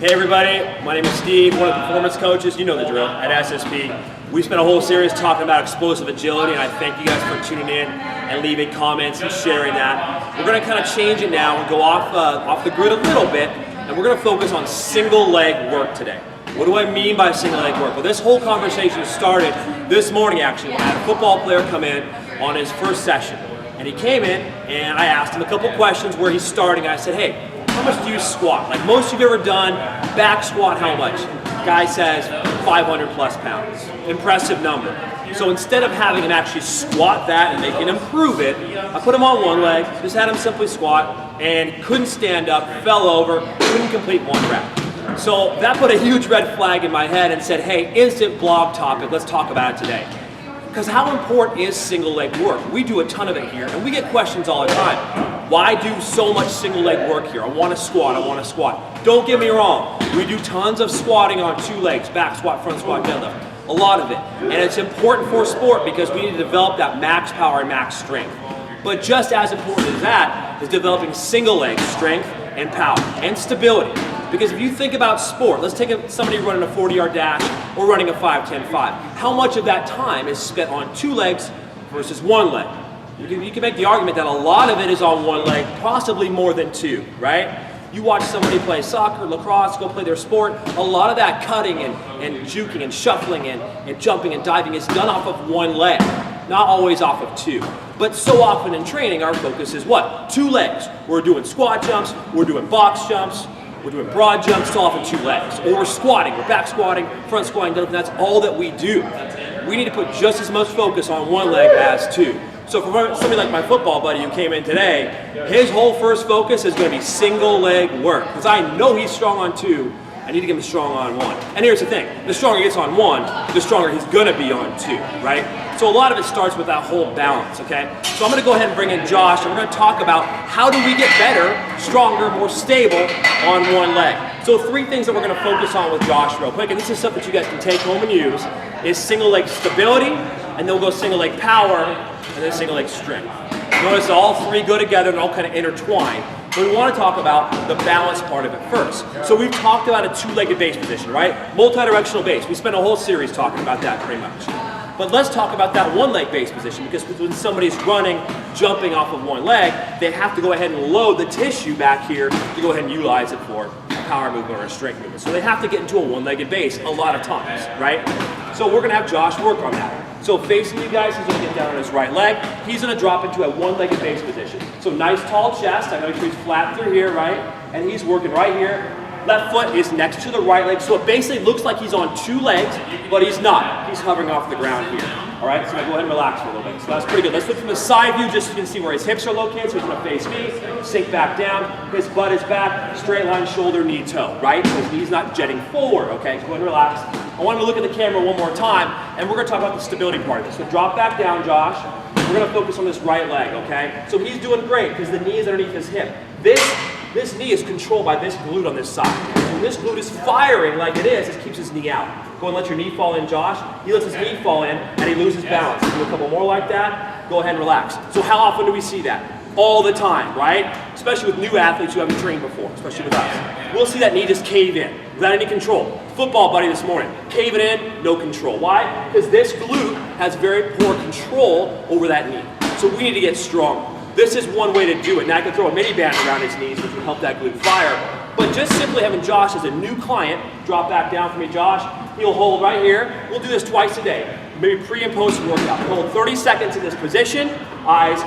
Hey everybody, my name is Steve, one of the performance coaches. You know the drill at SSP. We spent a whole series talking about explosive agility, and I thank you guys for tuning in and leaving comments and sharing that. We're going to kind of change it now and go off the grid a little bit, and we're going to focus on single leg work today. What do I mean by single leg work? Well, this whole conversation started this morning actually when I had a football player come in on his first session. And he came in and I asked him a couple questions where he's starting. I said, hey, how much do you squat? Like most you've ever done, back squat, how much? Guy says 500 plus pounds. Impressive number. So instead of having him actually squat that and they can improve it, I put him on one leg, just had him simply squat, and couldn't stand up, fell over, couldn't complete one rep. So that put a huge red flag in my head and said, hey, instant blog topic, let's talk about it today. Because how important is single leg work? We do a ton of it here, and we get questions all the time. Why do so much single leg work here? I want to squat, I want to squat. Don't get me wrong, we do tons of squatting on two legs, back squat, front squat, deadlift. A lot of it. And it's important for sport because we need to develop that max power and max strength. But just as important as that is developing single leg strength and power and stability. Because if you think about sport, let's take somebody running a 40-yard dash or running a 5-10-5. How much of that time is spent on two legs versus one leg? You can make the argument that a lot of it is on one leg, possibly more than two, right? You watch somebody play soccer, lacrosse, go play their sport, a lot of that cutting and juking and shuffling and jumping and diving is done off of one leg, not always off of two. But so often in training, our focus is what? Two legs. We're doing squat jumps, we're doing box jumps, we're doing broad jumps, it's all off of two legs. Or we're squatting, we're back squatting, front squatting, that's all that we do. We need to put just as much focus on one leg as two. So for somebody like my football buddy who came in today, his whole first focus is going to be single leg work. Because I know he's strong on two, I need to get him strong on one. And here's the thing, the stronger he gets on one, the stronger he's going to be on two, right? So a lot of it starts with that whole balance, okay? So I'm going to go ahead and bring in Josh, and we're going to talk about how do we get better, stronger, more stable on one leg. So three things that we're going to focus on with Josh real quick, and this is stuff that you guys can take home and use, is single leg stability, and then we'll go single leg power, and then single leg strength. Notice all three go together and all kind of intertwine. But we want to talk about the balance part of it first. So we've talked about a two-legged base position, right? Multi-directional base. We spent a whole series talking about that pretty much. But let's talk about that one-leg base position, because when somebody's running, jumping off of one leg, they have to go ahead and load the tissue back here to go ahead and utilize it for a power movement or a strength movement. So they have to get into a one-legged base a lot of times, right? So we're going to have Josh work on that. So facing you guys, he's going to get down on his right leg. He's going to drop into a one-legged base position. So nice tall chest. I'm going to make sure he's flat through here, right? And he's working right here. Left foot is next to the right leg. So it basically looks like he's on two legs, but he's not. He's hovering off the ground here. All right, so I'm going to go ahead and relax for a little bit. So that's pretty good. Let's look from the side view just so you can see where his hips are located. So he's going to face me, sink back down. His butt is back, straight line, shoulder, knee, toe, right? So his knee's not jetting forward, okay? So go ahead and relax. I want him to look at the camera one more time, and we're going to talk about the stability part of this. So drop back down, Josh. We're going to focus on this right leg, okay? So he's doing great because the knee is underneath his hip. This knee is controlled by this glute on this side. So when this glute is firing like it is, it keeps his knee out. Go and let your knee fall in, Josh. He lets his knee fall in, and he loses balance. Do a couple more like that. Go ahead and relax. So how often do we see that? All the time, right? Especially with new athletes who haven't trained before, especially with us. We'll see that knee just cave in without any control. Football buddy this morning, caving in, no control. Why? Because this glute has very poor control over that knee. So we need to get strong. This is one way to do it. Now I can throw a mini band around his knees, which will help that glute fire. But just simply having Josh as a new client, drop back down for me, Josh. He'll hold right here. We'll do this twice a day. Maybe pre and post workout. Hold 30 seconds in this position, eyes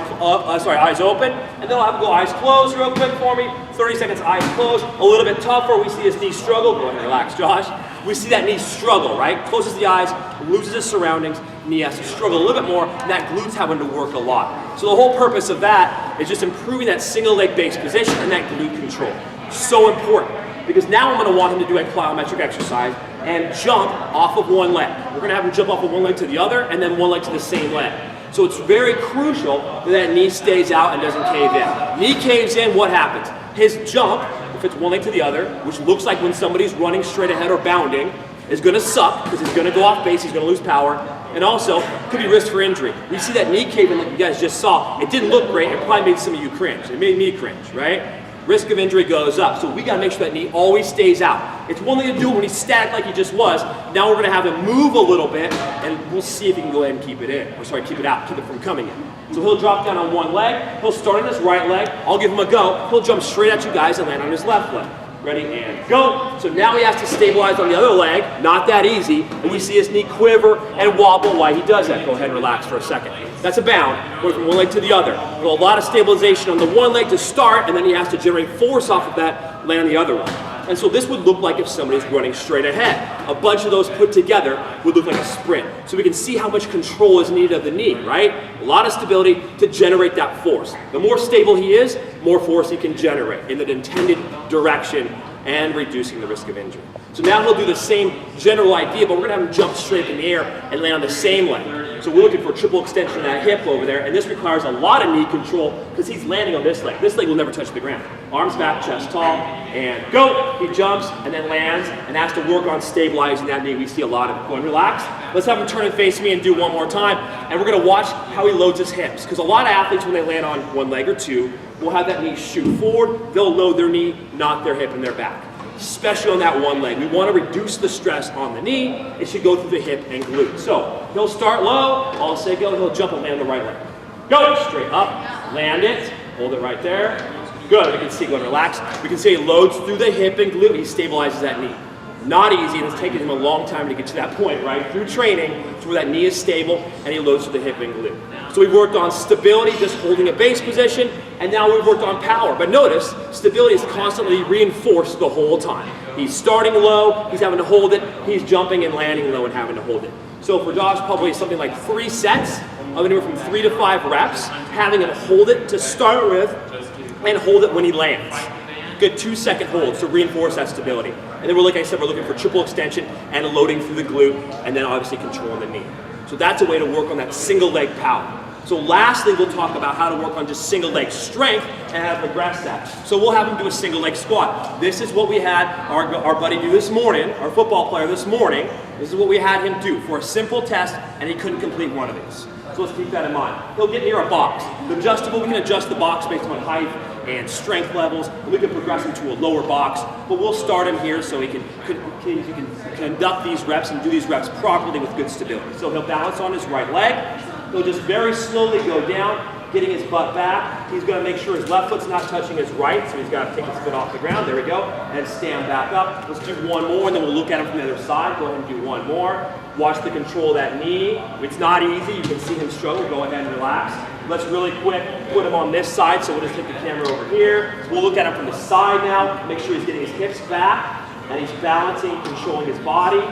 open, and then I'll have him go eyes closed real quick for me. 30 seconds, eyes closed. A little bit tougher. We see his knee struggle. Go ahead and relax, Josh. We see that knee struggle, right? Closes the eyes, loses his surroundings. Knee has to struggle a little bit more, and that glute's having to work a lot. So the whole purpose of that is just improving that single leg base position and that glute control. So important, because now I'm going to want him to do a plyometric exercise and jump off of one leg. We're going to have him jump off of one leg to the other and then one leg to the same leg. So it's very crucial that that knee stays out and doesn't cave in. Knee caves in, what happens? His jump, if it's one leg to the other, which looks like when somebody's running straight ahead or bounding, is going to suck because he's going to go off base, he's going to lose power, and also could be risk for injury. We see that knee cave in like you guys just saw. It didn't look great, it probably made some of you cringe. It made me cringe, right? risk of injury goes up. So we got to make sure that knee always stays out. It's one thing to do when he's static like he just was. Now we're going to have him move a little bit, and we'll see if he can go ahead and keep it in. Or sorry, keep it out, keep it from coming in. So he'll drop down on one leg. He'll start on his right leg. I'll give him a go. He'll jump straight at you guys and land on his left leg. Ready, and go. So now he has to stabilize on the other leg. Not that easy. And we see his knee quiver and wobble while he does that. Go ahead and relax for a second. That's a bound, going from one leg to the other. So a lot of stabilization on the one leg to start, and then he has to generate force off of that, land on the other one. And so this would look like if somebody's running straight ahead. A bunch of those put together would look like a sprint. So we can see how much control is needed of the knee, right? A lot of stability to generate that force. The more stable he is, more force he can generate in the intended direction and reducing the risk of injury. So now he'll do the same general idea, but we're gonna have him jump straight in the air and land on the same leg. So we're looking for triple extension of that hip over there, and this requires a lot of knee control because he's landing on this leg. This leg will never touch the ground. Arms back, chest tall, and go. He jumps and then lands and has to work on stabilizing that knee. We see a lot of it. Go and relax. Let's have him turn and face me and do one more time, and we're gonna watch how he loads his hips, because a lot of athletes, when they land on one leg or two, will have that knee shoot forward. They'll load their knee, not their hip and their back, especially on that one leg. We want to reduce the stress on the knee. It should go through the hip and glute. So he'll start low. I'll say go. He'll jump and land the right leg. Go straight up, land it, hold it right there. Good. We can see, go and relax. We can see he loads through the hip and glute. He stabilizes that knee. Not easy, and it's taken him a long time to get to that point, right? Through training, to where that knee is stable and he loads through the hip and glute. So we've worked on stability, just holding a base position, and now we've worked on power. But notice, stability is constantly reinforced the whole time. He's starting low, he's having to hold it, he's jumping and landing low and having to hold it. So for Josh, probably something like 3 sets of anywhere from 3 to 5 reps, having him hold it to start with and hold it when he lands. Good 2-second holds to reinforce that stability. And then like I said, we're looking for triple extension and loading through the glute, and then obviously controlling the knee. So that's a way to work on that single leg power. So lastly, we'll talk about how to work on just single leg strength and how to progress that. So we'll have him do a single leg squat. This is what we had our buddy do this morning, our football player this morning. This is what we had him do for a simple test, and he couldn't complete one of these. So let's keep that in mind. He'll get near a box. The adjustable, we can adjust the box based on height and strength levels, and we can progress him to a lower box, but we'll start him here so he can conduct these reps and do these reps properly with good stability. So he'll balance on his right leg. He'll just very slowly go down, getting his butt back. He's going to make sure his left foot's not touching his right, so he's got to take his foot off the ground. There we go. And stand back up. Let's do one more, and then we'll look at him from the other side. Go ahead and do one more. Watch the control of that knee. It's not easy. You can see him struggle. Go ahead and relax. Let's really quick put him on this side, so we'll just take the camera over here. We'll look at him from the side now. Make sure he's getting his hips back, and he's balancing, controlling his body.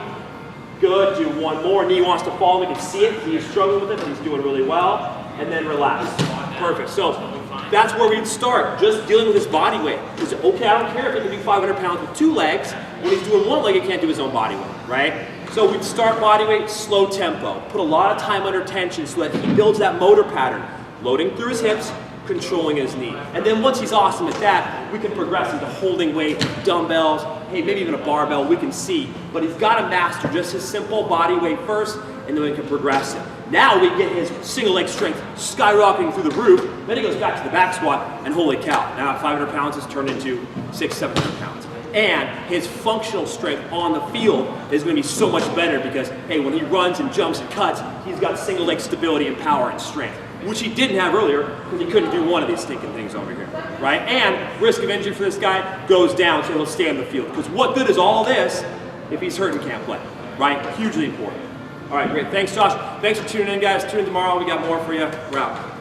Good, do one more. Knee wants to fall, we can see it. He's struggling with it, but he's doing really well. And then relax. Perfect. So that's where we'd start, just dealing with his body weight. Because, okay, I don't care if he can do 500 pounds with 2 legs. When he's doing 1 leg, he can't do his own body weight, right? So we'd start body weight, slow tempo. Put a lot of time under tension so that he builds that motor pattern. Loading through his hips, controlling his knee. And then once he's awesome at that, we can progress into holding weight, dumbbells, hey, maybe even a barbell, we can see. But he's got to master just his simple body weight first, and then we can progress it. Now we get his single leg strength skyrocketing through the roof, then he goes back to the back squat, and holy cow, now 500 pounds is turned into 600-700 pounds. And his functional strength on the field is going to be so much better because, hey, when he runs and jumps and cuts, he's got single leg stability and power and strength, which he didn't have earlier because he couldn't do one of these stinking things over here, right? And risk of injury for this guy goes down, so he'll stay on the field. Because what good is all this if he's hurt and can't play, right? Hugely important. All right, great. Thanks, Josh. Thanks for tuning in, guys. Tune in tomorrow. We got more for you. We're out.